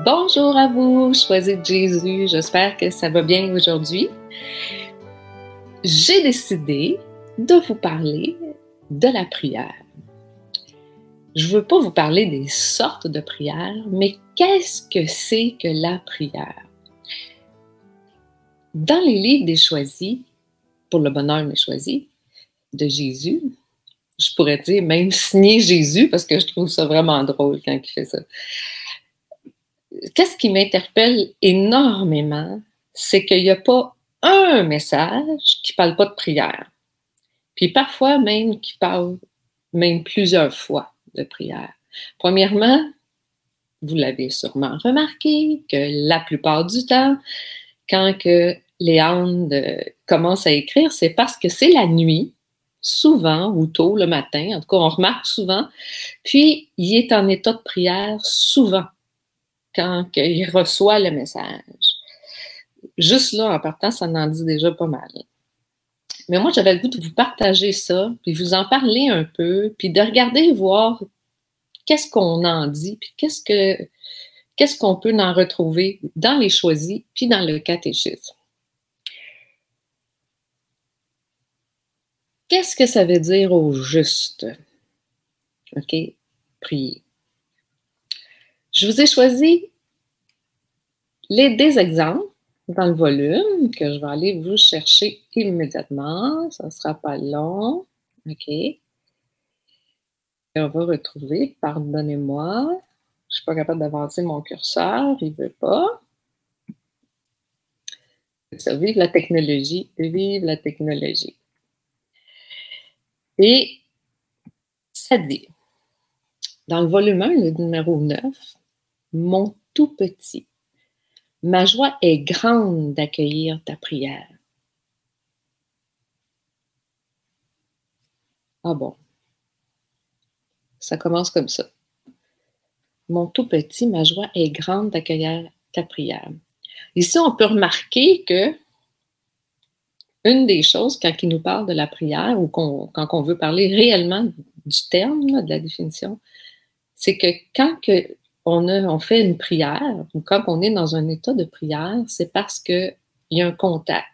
Bonjour à vous, choisis de Jésus. J'espère que ça va bien aujourd'hui. J'ai décidé de vous parler de la prière. Je ne veux pas vous parler des sortes de prières, mais qu'est-ce que c'est que la prière? Dans les livres des choisis, pour le bonheur des choisis, de Jésus, je pourrais dire même signé Jésus, parce que je trouve ça vraiment drôle quand il fait ça. Qu'est-ce qui m'interpelle énormément, c'est qu'il n'y a pas un message qui ne parle pas de prière. Puis parfois même qui parle même plusieurs fois de prière. Premièrement, vous l'avez sûrement remarqué que la plupart du temps, quand que Léandre commence à écrire, c'est parce que c'est la nuit, souvent, ou tôt le matin, en tout cas on remarque souvent, puis il est en état de prière souvent quand il reçoit le message. Juste là, en partant, ça en dit déjà pas mal. Mais moi, j'avais le goût de vous partager ça, puis vous en parler un peu, puis de regarder, voir qu'est-ce qu'on en dit, puis qu'est-ce qu'on peut en retrouver dans les choisis, puis dans le catéchisme. Qu'est-ce que ça veut dire au juste? OK? Prier. Je vous ai choisi des exemples dans le volume que je vais aller vous chercher immédiatement. Ça ne sera pas long. OK? Et on va retrouver, pardonnez-moi, je ne suis pas capable d'avancer mon curseur, il ne veut pas. Ça, vive la technologie, vive la technologie. Et ça dit, dans le volume 1, le numéro 9, mon tout petit, ma joie est grande d'accueillir ta prière. Ah bon? Ça commence comme ça. Mon tout petit, ma joie est grande d'accueillir ta prière. Ici, on peut remarquer que une des choses, quand il nous parle de la prière, ou quand on veut parler réellement du terme, là, de la définition, c'est que quand on fait une prière, ou quand on est dans un état de prière, c'est parce qu'il y a un contact,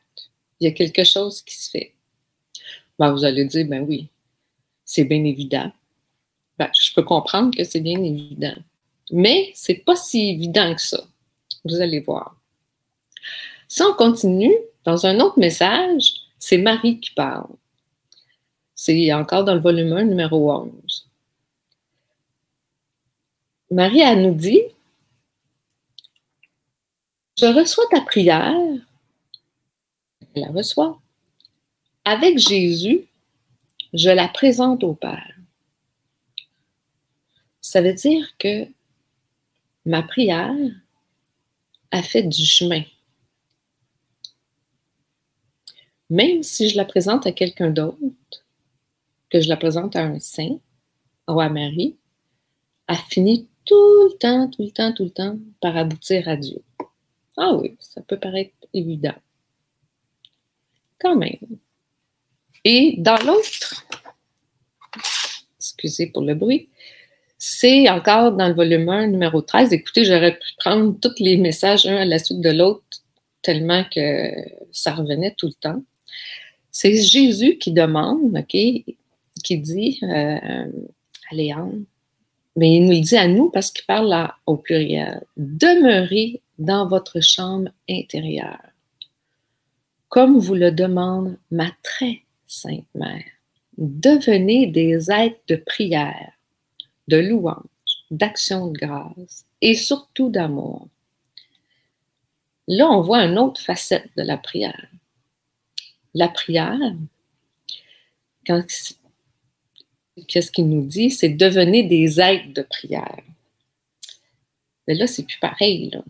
il y a quelque chose qui se fait. Ben, vous allez dire, ben oui, c'est bien évident. Ben, je peux comprendre que c'est bien évident. Mais c'est pas si évident que ça. Vous allez voir. Si on continue, dans un autre message, c'est Marie qui parle. C'est encore dans le volume 1, numéro 11. Marie, elle nous dit, je reçois ta prière, elle la reçoit. Avec Jésus, je la présente au Père. Ça veut dire que ma prière a fait du chemin. Même si je la présente à quelqu'un d'autre, que je la présente à un saint ou à Marie, elle finit tout le temps par aboutir à Dieu. Ah oui, ça peut paraître évident. Quand même. Et dans l'autre, excusez pour le bruit, c'est encore dans le volume 1, numéro 13. Écoutez, j'aurais pu prendre tous les messages un à la suite de l'autre, tellement que ça revenait tout le temps. C'est Jésus qui demande, OK, qui dit à Léandre, mais il nous le dit à nous parce qu'il parle au pluriel. Demeurez dans votre chambre intérieure, comme vous le demande ma très sainte mère. Devenez des êtres de prière, de louange, d'action de grâce et surtout d'amour. Là, on voit une autre facette de la prière. La prière, qu'est-ce qu'il nous dit? C'est devenez des êtres de prière. Mais là, c'est plus pareil, là.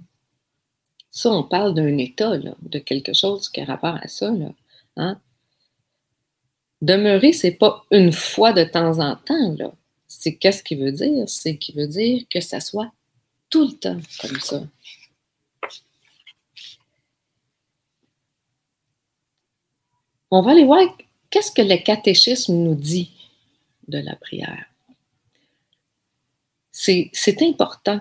Ça, on parle d'un état, là, de quelque chose qui a rapport à ça, là. Hein? Demeurer, c'est pas une fois de temps en temps, là. C'est qu'est-ce qu'il veut dire? C'est qu'il veut dire que ça soit tout le temps comme ça. On va aller voir qu'est-ce que le catéchisme nous dit de la prière. C'est important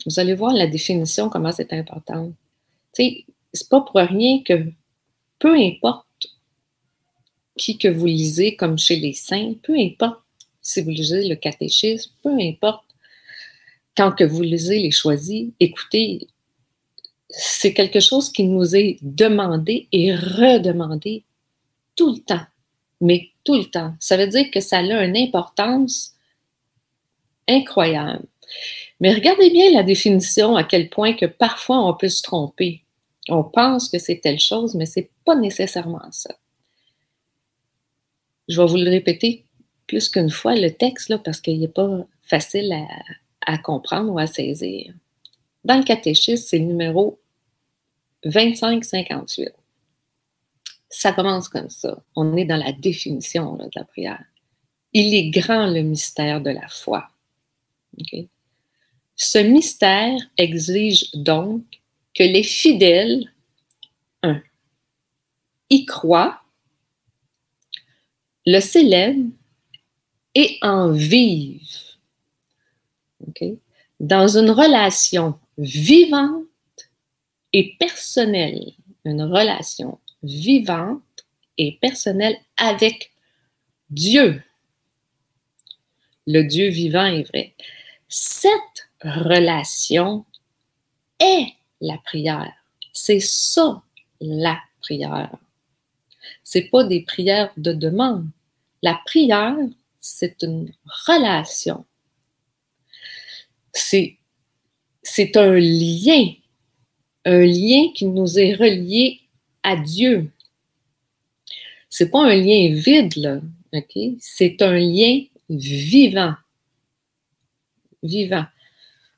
Vous allez voir la définition, comment c'est important. Tu sais, c'est pas pour rien que peu importe qui que vous lisez, comme chez les saints, peu importe si vous lisez le catéchisme, peu importe quand que vous lisez les choisis, écoutez, c'est quelque chose qui nous est demandé et redemandé tout le temps, mais tout le temps. Ça veut dire que ça a une importance incroyable. Mais regardez bien la définition, à quel point que parfois on peut se tromper. On pense que c'est telle chose, mais c'est pas nécessairement ça. Je vais vous le répéter plus qu'une fois, le texte, là, parce qu'il n'est pas facile à comprendre ou à saisir. Dans le catéchisme, c'est le numéro 2558. Ça commence comme ça. On est dans la définition là, de la prière. Il est grand le mystère de la foi. Okay? Ce mystère exige donc que les fidèles, y croient, le célèbrent et en vivent. Okay? Dans une relation vivante et personnelle. Une relation vivante et personnelle avec Dieu. Le Dieu vivant est vrai. Cette relation est la prière. C'est ça, la prière. C'est pas des prières de demande. La prière, c'est une relation. C'est un lien qui nous est relié à Dieu. C'est pas un lien vide, là, OK? C'est un lien vivant. Vivant.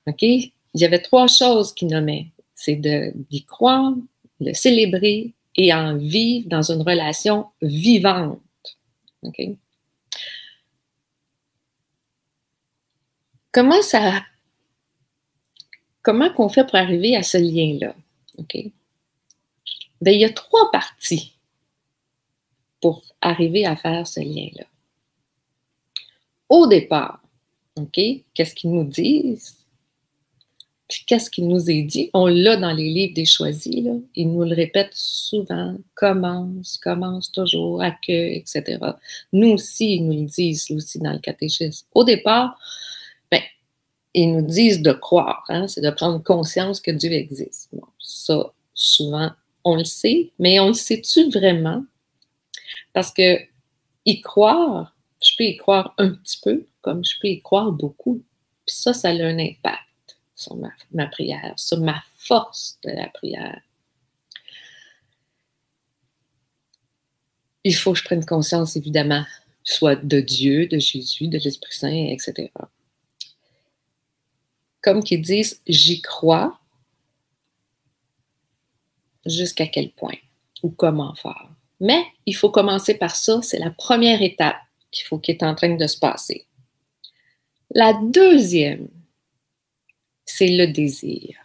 OK? Il y avait 3 choses qu'il nommait. C'est d'y croire, le célébrer et en vivre dans une relation vivante. OK? Comment qu'on fait pour arriver à ce lien-là? OK? Bien, il y a 3 parties pour arriver à faire ce lien-là. Au départ, OK, qu'est-ce qu'ils nous disent? Puis qu'est-ce qu'il nous est dit? On l'a dans les livres des choisis, là. Ils nous le répètent souvent. Commence toujours, accueille, etc. Nous aussi, ils nous le disent aussi dans le catéchisme. Au départ, ben, ils nous disent de croire, hein, c'est de prendre conscience que Dieu existe. Bon, ça, souvent, on le sait, mais on le sait-tu vraiment? Parce que y croire, je peux y croire un petit peu, comme je peux y croire beaucoup. Puis ça a un impact sur ma prière, sur ma force de la prière. Il faut que je prenne conscience, évidemment, soit de Dieu, de Jésus, de l'Esprit Saint, etc. Comme qu'ils disent, j'y crois, jusqu'à quel point ou comment faire. Mais il faut commencer par ça, c'est la première étape qui est en train de se passer. La deuxième, c'est le désir.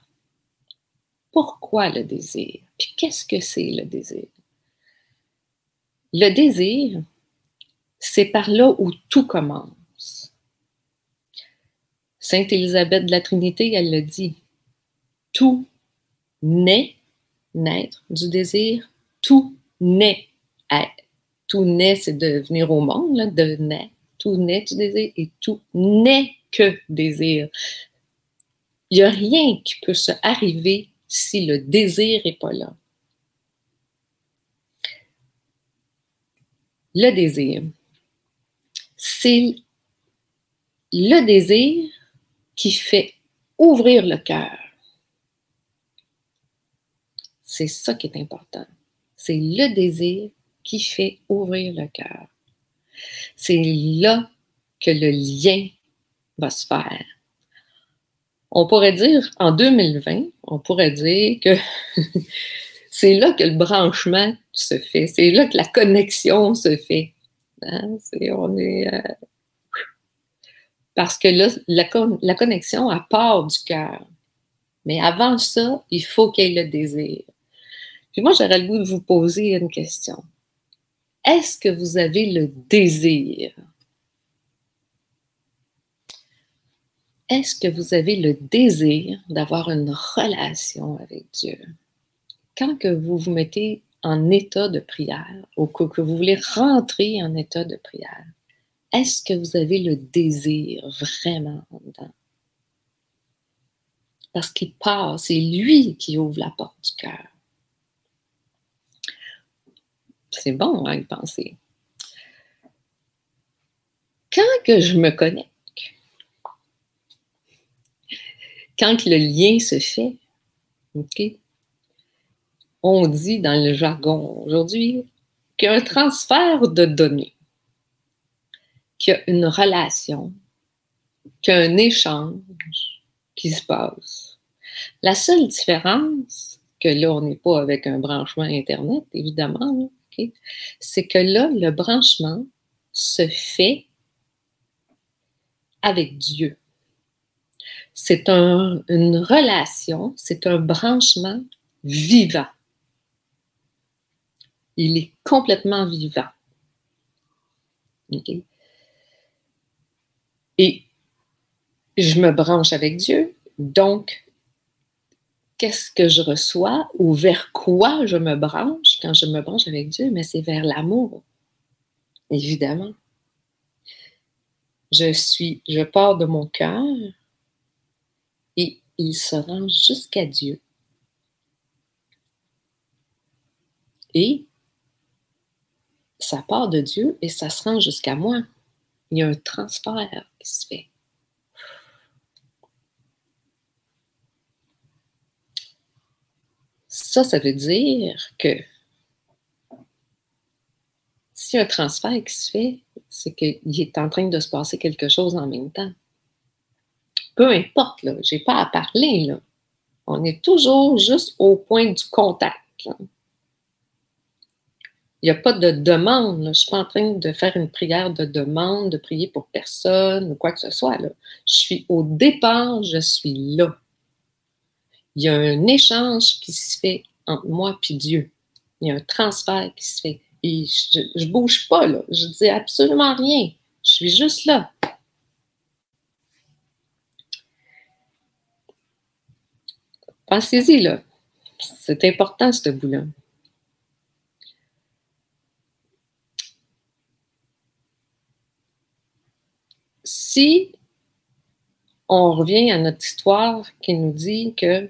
Pourquoi le désir? Puis qu'est-ce que c'est le désir? Le désir, c'est par là où tout commence. Sainte Élisabeth de la Trinité, elle le dit. Tout naît, naître du désir, tout naît. Tout naît, c'est de venir au monde, là, de naître. Tout naît du désir et tout n'est que désir. Il n'y a rien qui peut se arriver si le désir n'est pas là. Le désir, c'est le désir qui fait ouvrir le cœur. C'est ça qui est important. C'est le désir qui fait ouvrir le cœur. C'est là que le lien va se faire. On pourrait dire, en 2020, on pourrait dire que c'est là que le branchement se fait. C'est là que la connexion se fait. Hein? Parce que là, la connexion, elle part du cœur. Mais avant ça, il faut qu'il y ait le désir. Puis moi, j'aurais le goût de vous poser une question. Est-ce que vous avez le désir? est-ce que vous avez le désir d'avoir une relation avec Dieu? Quand que vous vous mettez en état de prière ou que vous voulez rentrer en état de prière, est-ce que vous avez le désir vraiment en dedans? Parce qu'il passe, c'est lui qui ouvre la porte du cœur. C'est bon à y penser. Quand que je me connecte, quand le lien se fait, OK, on dit dans le jargon aujourd'hui qu'il y a un transfert de données, qu'il y a une relation, qu'il y a un échange qui se passe. La seule différence, que là, on n'est pas avec un branchement Internet, évidemment, okay, c'est que là, le branchement se fait avec Dieu. C'est une relation, c'est un branchement vivant. Il est complètement vivant. Okay? Et je me branche avec Dieu, donc qu'est-ce que je reçois ou vers quoi je me branche quand je me branche avec Dieu? Mais c'est vers l'amour, évidemment. Je pars de mon cœur et il se rend jusqu'à Dieu. Et ça part de Dieu et ça se rend jusqu'à moi. Il y a un transfert qui se fait. Ça veut dire que si un transfert qui se fait, c'est qu'il est en train de se passer quelque chose en même temps. Peu importe, là, je n'ai pas à parler, là. On est toujours juste au point du contact, là. Il n'y a pas de demande, là. Je ne suis pas en train de faire une prière de demande, de prier pour personne ou quoi que ce soit, là. Je suis au départ, je suis là. Il y a un échange qui se fait entre moi et Dieu. Il y a un transfert qui se fait. Et je ne bouge pas, là. Je dis absolument rien. Je suis juste là. Pensez-y, là. C'est important, ce bout-là. Si on revient à notre histoire qui nous dit que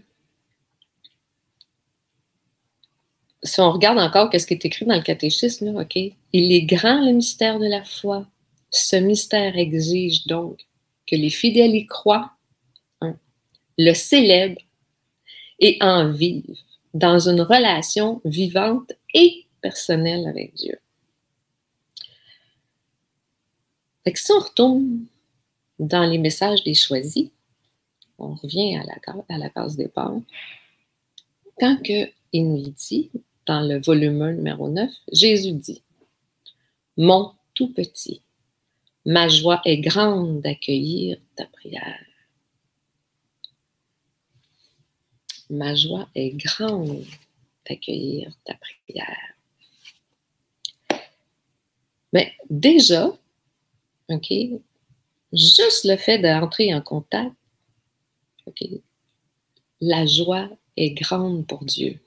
si on regarde encore ce qui est écrit dans le catéchisme, là, OK, il est grand le mystère de la foi. Ce mystère exige donc que les fidèles y croient, hein, le célèbrent et en vivent dans une relation vivante et personnelle avec Dieu. Fait que si on retourne dans les messages des choisis, on revient à la case départ, quand il nous dit, dans le volume 1, numéro 9, Jésus dit « Mon tout petit, ma joie est grande d'accueillir ta prière. » Ma joie est grande d'accueillir ta prière. Mais déjà, OK, juste le fait d'entrer en contact, OK, la joie est grande pour Dieu.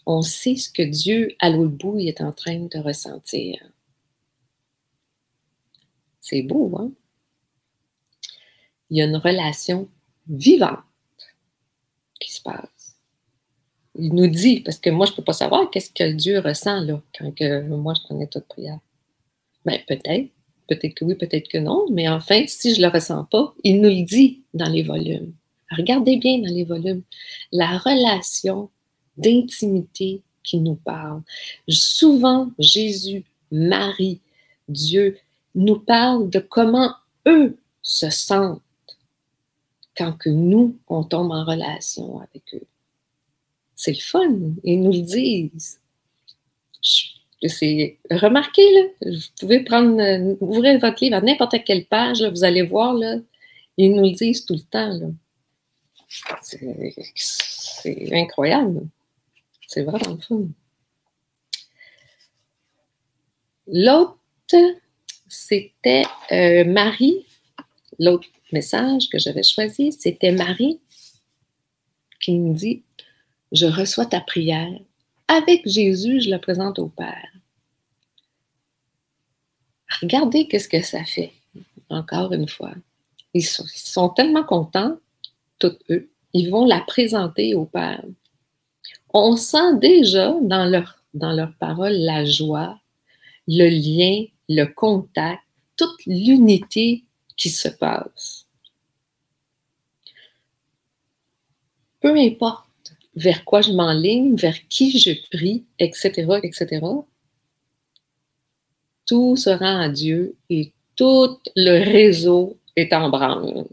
On sait ce que Dieu, à l'autre bout, il est en train de ressentir. C'est beau, hein? Il y a une relation vivante qui se passe. Il nous dit, parce que moi, je ne peux pas savoir qu'est-ce que Dieu ressent là, quand moi, je prenais toute prière. Bien, peut-être que oui, peut-être que non, mais enfin, si je ne le ressens pas, il nous le dit dans les volumes. Regardez bien dans les volumes. La relation d'intimité qui nous parle. Souvent, Jésus, Marie, Dieu nous parlent de comment eux se sentent quand que nous, on tombe en relation avec eux. C'est le fun, ils nous le disent. Remarquez, là, vous pouvez ouvrir votre livre à n'importe quelle page, là, vous allez voir, là, ils nous le disent tout le temps. Là. C'est incroyable. C'est vraiment fun. L'autre, c'était Marie. l'autre message que j'avais choisi, c'était Marie qui nous dit « Je reçois ta prière. Avec Jésus, je la présente au Père. » Regardez qu'est-ce que ça fait, encore une fois. Ils sont tellement contents, tous eux, ils vont la présenter au Père. On sent déjà dans leurs paroles la joie, le lien, le contact, toute l'unité qui se passe. Peu importe vers quoi je m'enligne, vers qui je prie, etc., etc., tout se rend à Dieu et tout le réseau est en branle.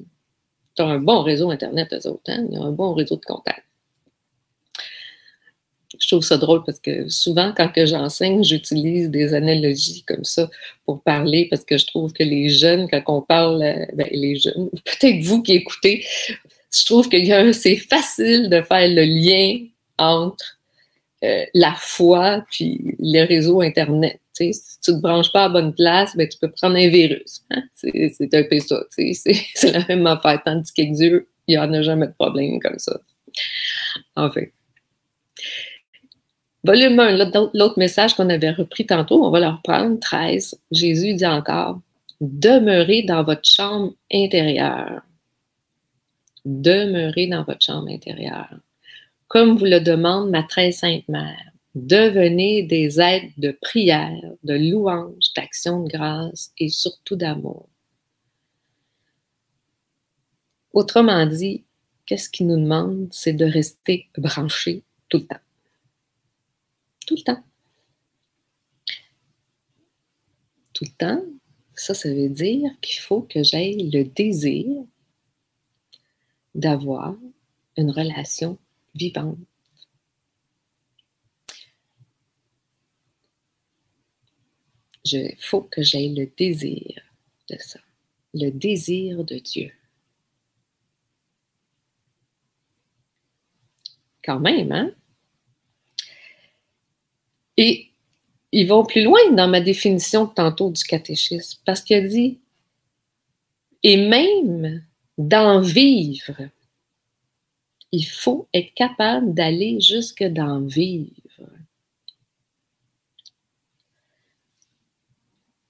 Tu as un bon réseau Internet, eux autres, hein? Il y a un bon réseau de contacts. Je trouve ça drôle parce que souvent, quand que j'enseigne, j'utilise des analogies comme ça pour parler parce que je trouve que les jeunes, quand on parle, les jeunes, peut-être vous qui écoutez, je trouve que c'est facile de faire le lien entre la foi puis les réseaux Internet. Tu sais, si tu ne te branches pas à la bonne place, ben, tu peux prendre un virus. Hein? C'est un peu ça. Tu sais, c'est la même affaire. Tandis qu'avec Dieu, il n'y en a jamais de problème comme ça. Enfin. Volume 1, l'autre message qu'on avait repris tantôt, on va le reprendre, 13. Jésus dit encore, « Demeurez dans votre chambre intérieure. Demeurez dans votre chambre intérieure. Comme vous le demande ma très sainte mère, devenez des êtres de prière, de louange, d'action de grâce et surtout d'amour. » Autrement dit, qu'est-ce qu'il nous demande? C'est de rester branchés tout le temps. Tout le temps. Tout le temps, ça veut dire qu'il faut que j'aie le désir d'avoir une relation vivante. Il faut que j'aie le désir de ça, le désir de Dieu. Quand même, hein? Et ils vont plus loin dans ma définition de tantôt du catéchisme, parce qu'il a dit « Et même d'en vivre, il faut être capable d'aller jusque d'en vivre. »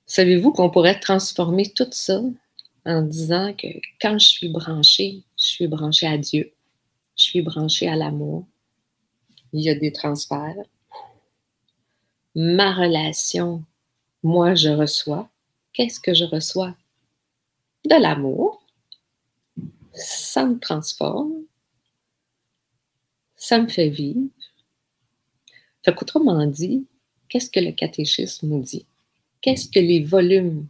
Savez-vous qu'on pourrait transformer tout ça en disant que quand je suis branchée à Dieu, je suis branchée à l'amour, il y a des transferts. Ma relation, moi, je reçois. Qu'est-ce que je reçois? De l'amour. Ça me transforme. Ça me fait vivre. Fait qu'autrement dit, qu'est-ce que le catéchisme nous dit? Qu'est-ce que les volumes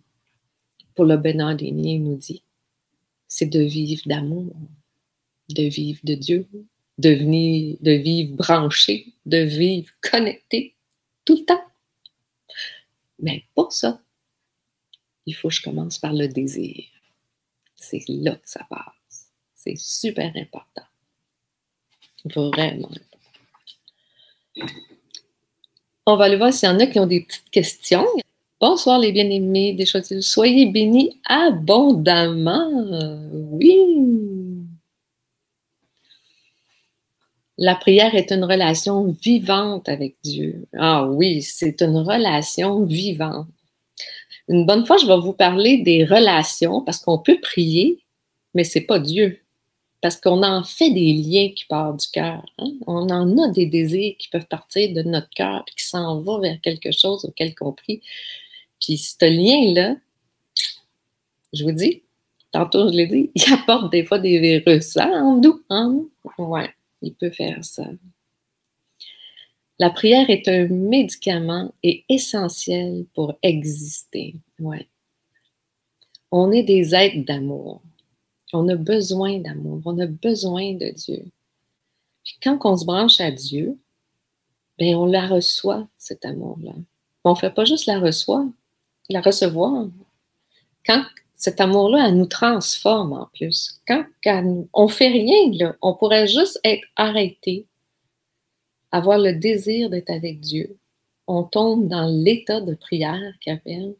pour le bonheur des miens nous dit? C'est de vivre d'amour, de vivre de Dieu, de vivre branché, de vivre connecté tout le temps. Mais pour ça, il faut que je commence par le désir. C'est là que ça passe. C'est super important. Vraiment important. On va aller voir s'il y en a qui ont des petites questions. Bonsoir les bien-aimés des Choisis. Soyez bénis abondamment. Oui. La prière est une relation vivante avec Dieu. Ah oui, c'est une relation vivante. Une bonne fois, je vais vous parler des relations parce qu'on peut prier, mais c'est pas Dieu. Parce qu'on en fait des liens qui partent du cœur. Hein? On en a des désirs qui peuvent partir de notre cœur et qui s'en vont vers quelque chose auquel on prie. Puis ce lien-là, je vous dis, tantôt je l'ai dit, il apporte des fois des virus hein, en nous. Hein? Ouais, il peut faire ça. La prière est un médicament et essentiel pour exister. Ouais. On est des êtres d'amour. On a besoin d'amour. On a besoin de Dieu. Puis quand on se branche à Dieu, ben on la reçoit, cet amour-là. On ne fait pas juste la recevoir. Quand cet amour-là, elle nous transforme en plus. Quand on ne fait rien, là, on pourrait juste être arrêté, avoir le désir d'être avec Dieu. On tombe dans l'état de prière qu'il appelle.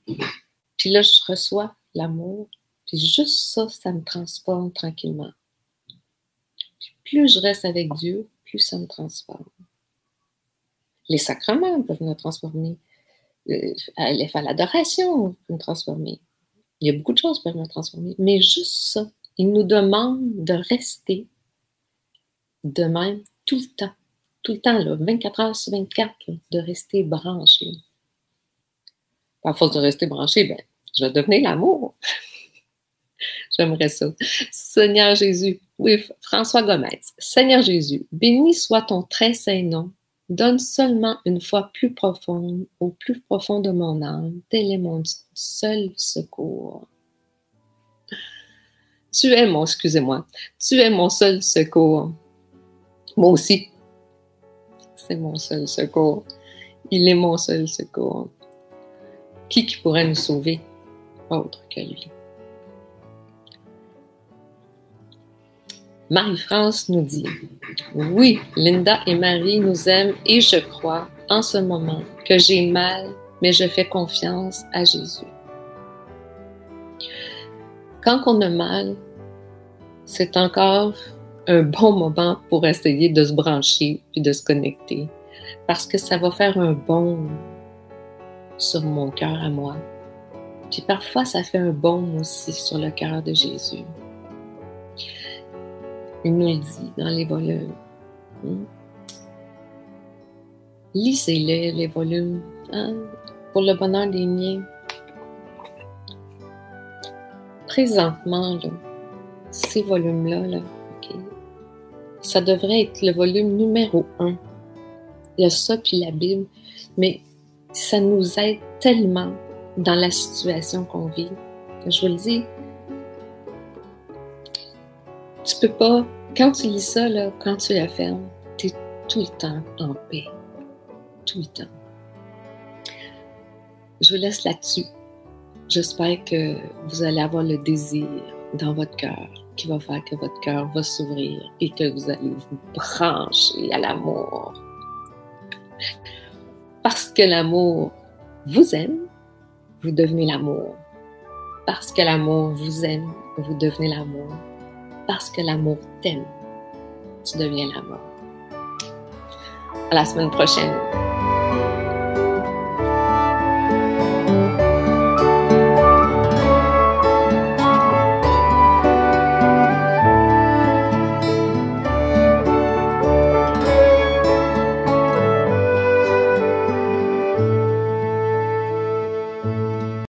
Puis là, je reçois l'amour. Puis juste ça, ça me transforme tranquillement. Puis plus je reste avec Dieu, plus ça me transforme. Les sacrements peuvent me transformer. Aller faire l'adoration peut me transformer. Il y a beaucoup de choses qui peuvent me transformer. Mais juste ça, il nous demande de rester de même tout le temps, là, 24 heures sur 24, là, de rester branché. À force de rester branché, ben, je vais devenir l'amour. J'aimerais ça. Seigneur Jésus, oui, François Gomez. Seigneur Jésus, béni soit ton très saint nom. Donne seulement une foi plus profonde, au plus profond de mon âme. Tel est mon seul secours. Tu es mon seul secours. Moi aussi, c'est mon seul secours. Il est mon seul secours. Qui pourrait nous sauver autre que lui? Marie-France nous dit « Oui, Linda et Marie nous aiment et je crois en ce moment que j'ai mal, mais je fais confiance à Jésus. » Quand on a mal, c'est encore un bon moment pour essayer de se brancher puis de se connecter parce que ça va faire un bond sur mon cœur à moi. Puis parfois, ça fait un bond aussi sur le cœur de Jésus. Il nous le dit dans les volumes. Lisez-les, les volumes, hein, pour le bonheur des miens. Présentement, là, ces volumes-là, là, okay, ça devrait être le volume numéro 1. Il y a ça, puis la Bible, mais ça nous aide tellement dans la situation qu'on vit. Je vous le dis, tu peux pas, quand tu lis ça, là, quand tu la fermes, tu es tout le temps en paix. Tout le temps. Je vous laisse là-dessus. J'espère que vous allez avoir le désir dans votre cœur qui va faire que votre cœur va s'ouvrir et que vous allez vous brancher à l'amour. Parce que l'amour vous aime, vous devenez l'amour. Parce que l'amour vous aime, vous devenez l'amour. Parce que l'amour t'aime, tu deviens l'amour. À la semaine prochaine.